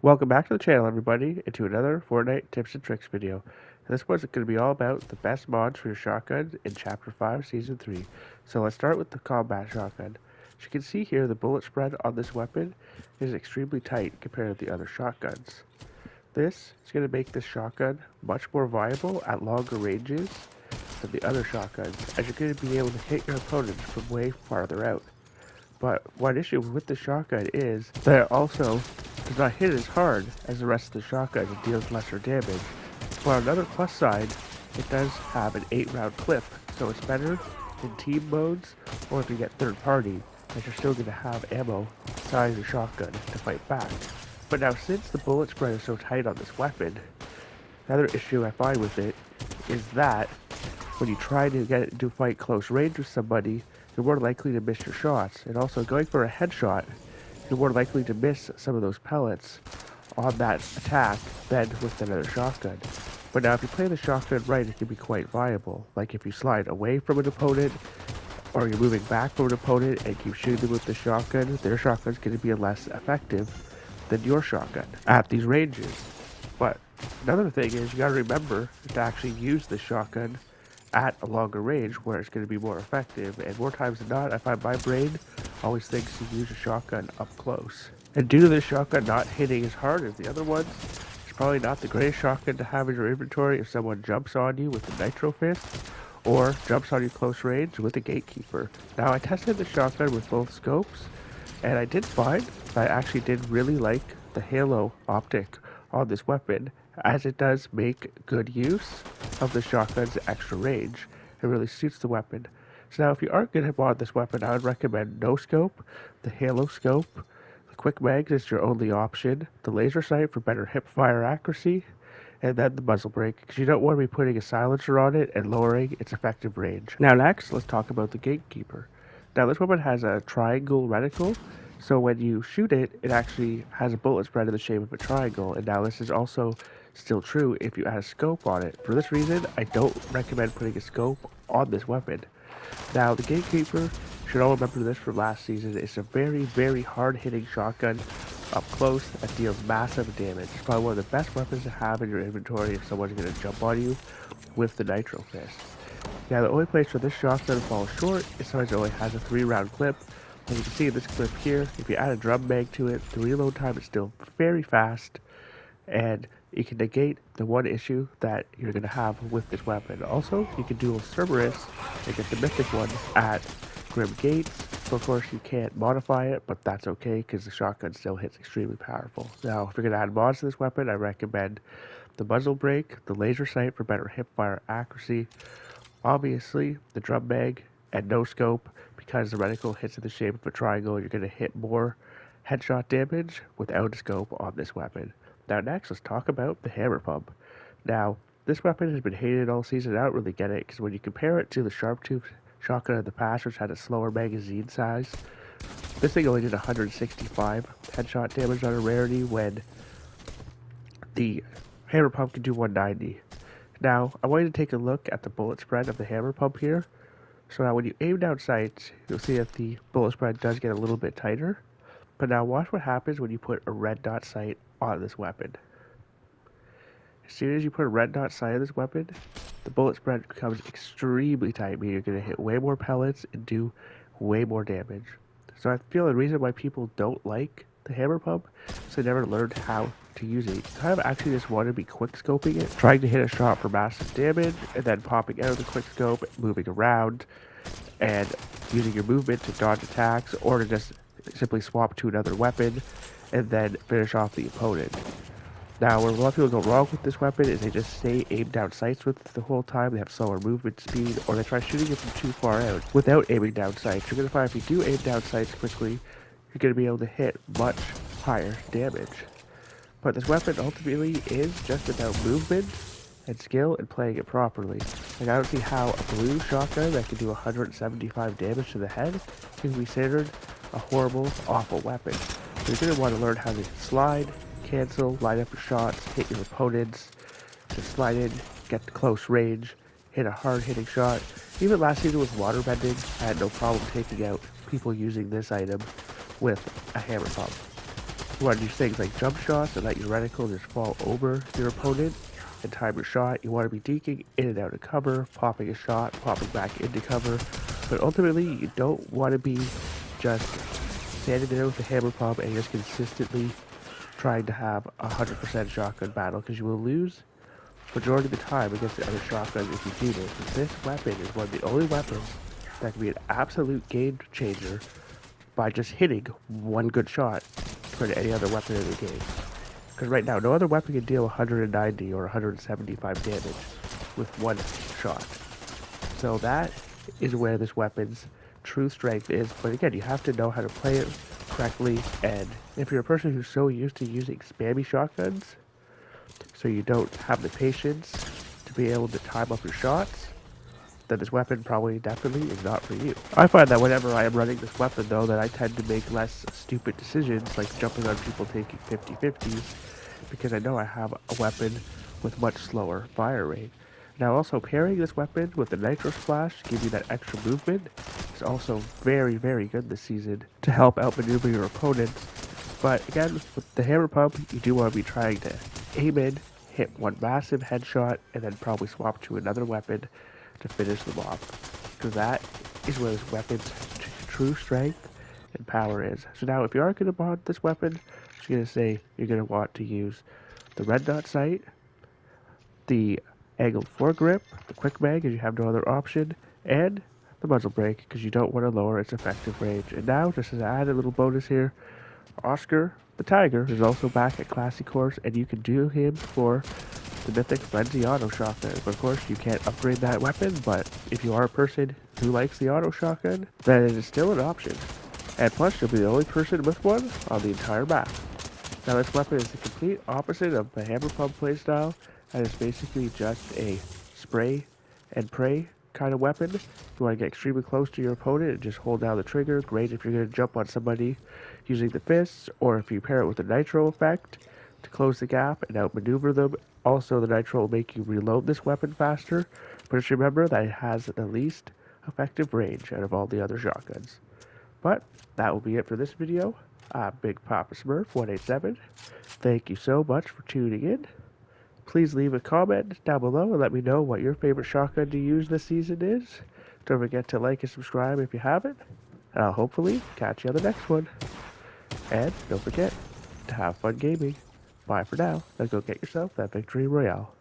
Welcome back to the channel, everybody, and to another Fortnite tips and tricks video. This one's going to be all about the best mods for your shotgun in Chapter 5, Season 3. So let's start with the combat shotgun. As you can see here, the bullet spread on this weapon is extremely tight compared to the other shotguns. This is going to make this shotgun much more viable at longer ranges than the other shotguns, as you're going to be able to hit your opponents from way farther out. But one issue with the shotgun is that it also does not hit as hard as the rest of the shotgun and deals lesser damage. But on another plus side, it does have an 8-round clip, so it's better in team modes or if you get third party, as you're still going to have ammo inside your shotgun to fight back. But now since the bullet spread is so tight on this weapon, another issue I find with it is that when you try to get it to fight close range with somebody, you're more likely to miss your shots. And also, going for a headshot, you're more likely to miss some of those pellets on that attack than with another shotgun. But now, if you play the shotgun right, it can be quite viable. Like if you slide away from an opponent, or you're moving back from an opponent and keep shooting them with the shotgun, their shotgun's going to be less effective than your shotgun at these ranges. But another thing is, you gotta remember to actually use the shotgun at a longer range where it's going to be more effective, and more times than not, I find my brain always thinks to use a shotgun up close. And due to this shotgun not hitting as hard as the other ones, it's probably not the greatest shotgun to have in your inventory if someone jumps on you with a nitro fist or jumps on you close range with a gatekeeper. Now, I tested the shotgun with both scopes, and I did find that I actually did really like the halo optic on this weapon, as it does make good use of the shotgun's extra range. It really suits the weapon. So now if you aren't going to mod this weapon, I would recommend no scope, the halo scope, the quick mags is your only option, the laser sight for better hip fire accuracy, and then the muzzle brake, because you don't want to be putting a silencer on it and lowering its effective range. Now next, let's talk about the gatekeeper. Now this weapon has a triangle reticle, so when you shoot it, it actually has a bullet spread in the shape of a triangle, and now this is also still true if you add a scope on it. For this reason, I don't recommend putting a scope on this weapon. Now, the Gatekeeper, you should all remember this from last season, it's a very, very hard-hitting shotgun up close that deals massive damage. It's probably one of the best weapons to have in your inventory if someone's going to jump on you with the nitro fist. Now, the only place where this shotgun falls short is sometimes it only has a 3-round clip. As you can see in this clip here, if you add a drum mag to it, the reload time is still very fast, and you can negate the one issue that you're going to have with this weapon. Also, you can dual Cerberus and get the mythic one at Grim Gates. So of course you can't modify it, but that's okay because the shotgun still hits extremely powerful. Now, if you're going to add mods to this weapon, I recommend the muzzle brake, the laser sight for better hip fire accuracy, obviously the drum mag, and no scope because the reticle hits in the shape of a triangle. You're going to hit more headshot damage without a scope on this weapon. Now next, let's talk about the hammer pump. Now, this weapon has been hated all season. I don't really get it, because when you compare it to the sharp tooth shotgun of the past, which had a slower magazine size, this thing only did 165 headshot damage on a rarity, when the hammer pump can do 190. Now, I want you to take a look at the bullet spread of the hammer pump here. So now when you aim down sights, you'll see that the bullet spread does get a little bit tighter. But now watch what happens when you put a red dot sight on this weapon. As soon as you put a red dot sight on this weapon, the bullet spread becomes extremely tight, meaning you're going to hit way more pellets and do way more damage. So I feel the reason why people don't like the hammer pump is they never learned how to use it. You kind of actually just want to be quick scoping it, trying to hit a shot for massive damage, and then popping out of the quick scope, moving around, and using your movement to dodge attacks, or to just simply swap to another weapon and then finish off the opponent. Now, where a lot of people go wrong with this weapon is they just stay aimed down sights with it the whole time. They have slower movement speed, or they try shooting it from too far out without aiming down sights. You're going to find if you do aim down sights quickly, you're going to be able to hit much higher damage. But this weapon ultimately is just about movement and skill and playing it properly. Like, I don't see how a blue shotgun that can do 175 damage to the head can be considered a horrible, awful weapon. So you're going to want to learn how to slide, cancel, line up your shots, hit your opponents, just slide in, get to close range, hit a hard-hitting shot. Even last season with water bending, I had no problem taking out people using this item with a hammer pump. You want to do things like jump shots and let your reticle just fall over your opponent and time your shot. You want to be deking in and out of cover, popping a shot, popping back into cover. But ultimately, you don't want to be just standing there with a hammer pump and just consistently trying to have a 100% shotgun battle, because you will lose majority of the time against the other shotguns if you do this. And this weapon is one of the only weapons that can be an absolute game changer by just hitting one good shot compared to any other weapon in the game. Because right now, no other weapon can deal 190 or 175 damage with one shot. So that is where this weapon's true strength is. But again, you have to know how to play it correctly. And if you're a person who's so used to using spammy shotguns, so you don't have the patience to be able to time up your shots, then this weapon probably definitely is not for you. I find that whenever I am running this weapon, though, that I tend to make less stupid decisions, like jumping on people taking 50-50s, because I know I have a weapon with much slower fire rate. Now, also pairing this weapon with the Nitro Splash to give you that extra movement is also very, very good this season to help outmaneuver your opponents. But again, with the hammer pump, you do want to be trying to aim in, hit one massive headshot, and then probably swap to another weapon to finish them off, because that is where this weapon's true strength and power is. So now, if you are going to mod this weapon, I'm just going to say you're going to want to use the red dot sight, the angled foregrip, the quick mag, as you have no other option, and the muzzle brake, because you don't want to lower its effective range. And now, just as an added little bonus here, Oscar the Tiger is also back at Classy Course, and you can do him for the mythic Frenzy Auto Shotgun. But of course, you can't upgrade that weapon, but if you are a person who likes the Auto Shotgun, then it is still an option. And plus, you'll be the only person with one on the entire map. Now, this weapon is the complete opposite of the hammer pump playstyle, and it's basically just a spray and pray kind of weapon. You want to get extremely close to your opponent and just hold down the trigger. Great if you're going to jump on somebody using the fists, or if you pair it with the nitro effect to close the gap and outmaneuver them. Also, the nitro will make you reload this weapon faster, but just remember that it has the least effective range out of all the other shotguns. But that will be it for this video. I'm Big Papa Smurf 187. Thank you so much for tuning in. Please leave a comment down below and let me know what your favorite shotgun to use this season is. Don't forget to like and subscribe if you haven't, and I'll hopefully catch you on the next one. And don't forget to have fun gaming. Bye for now. Now go get yourself that victory royale.